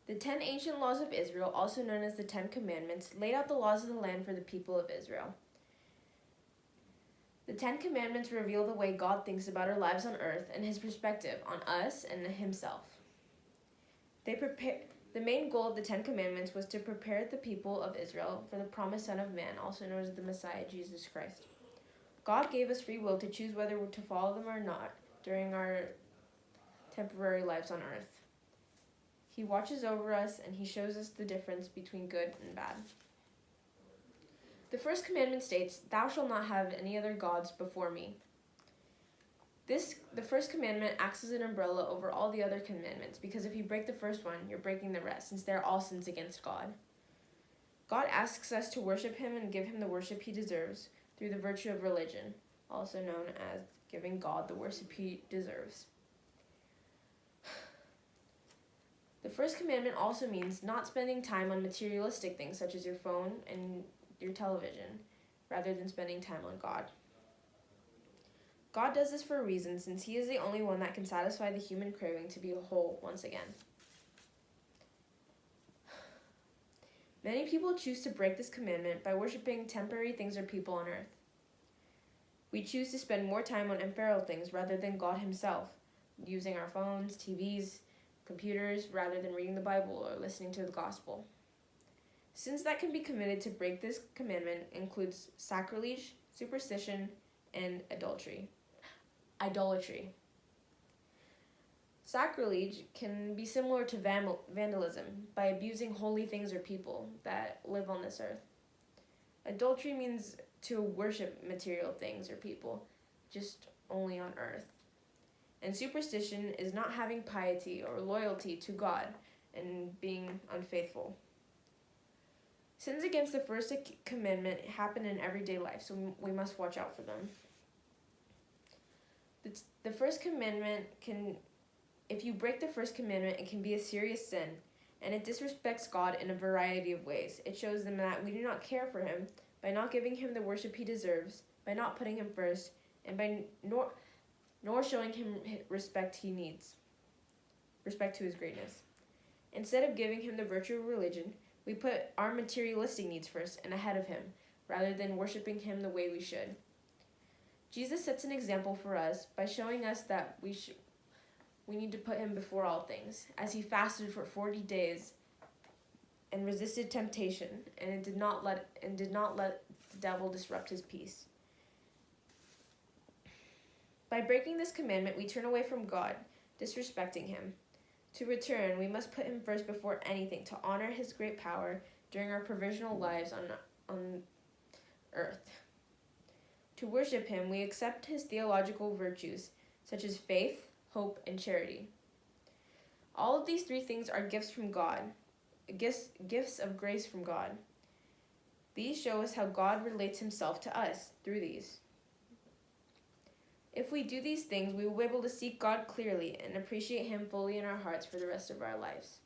The 10 ancient laws of Israel, also known as the 10 commandments, laid out the laws of the land for the people of Israel. The 10 commandments reveal the way God thinks about our lives on earth and his perspective on us and himself. The main goal of the 10 commandments was to prepare the people of Israel for the promised Son of Man, also known as the Messiah, Jesus Christ. God gave us free will to choose whether to follow them or not during our temporary lives on earth. He watches over us and he shows us the difference between good and bad. The first commandment states, "Thou shalt not have any other gods before me." The first commandment acts as an umbrella over all the other commandments, because if you break the first one, you're breaking the rest, since they're all sins against God. God asks us to worship him and give him the worship he deserves through the virtue of religion, also known as giving God the worship he deserves. The first commandment also means not spending time on materialistic things such as your phone and your television, rather than spending time on God. God does this for a reason, since he is the only one that can satisfy the human craving to be whole once again. Many people choose to break this commandment by worshiping temporary things or people on earth. We choose to spend more time on ephemeral things rather than God himself, using our phones, TVs, computers, rather than reading the Bible or listening to the gospel. Sins that can be committed to break this commandment includes sacrilege, superstition, and idolatry. Sacrilege can be similar to vandalism by abusing holy things or people that live on this earth. Adultery means to worship material things or people, just only on earth. And superstition is not having piety or loyalty to God and being unfaithful. Sins against the first commandment happen in everyday life, so we must watch out for them. The first commandment if you break the first commandment, it can be a serious sin, and it disrespects God in a variety of ways. It shows them that we do not care for him by not giving him the worship he deserves, by not putting him first, and by nor showing him respect he needs, respect to his greatness. Instead of giving him the virtue of religion, we put our materialistic needs first and ahead of him, rather than worshiping him the way we should. Jesus sets an example for us by showing us that we need to put him before all things, as he fasted for 40 days and resisted temptation, and did not let the devil disrupt his peace. By breaking this commandment, we turn away from God, disrespecting him. To return, we must put him first before anything to honor his great power during our provisional lives on earth. To worship him, we accept his theological virtues, such as faith, hope, and charity. All of these three things are gifts from God, gifts of grace from God. These show us how God relates himself to us through these. If we do these things, we will be able to seek God clearly and appreciate him fully in our hearts for the rest of our lives.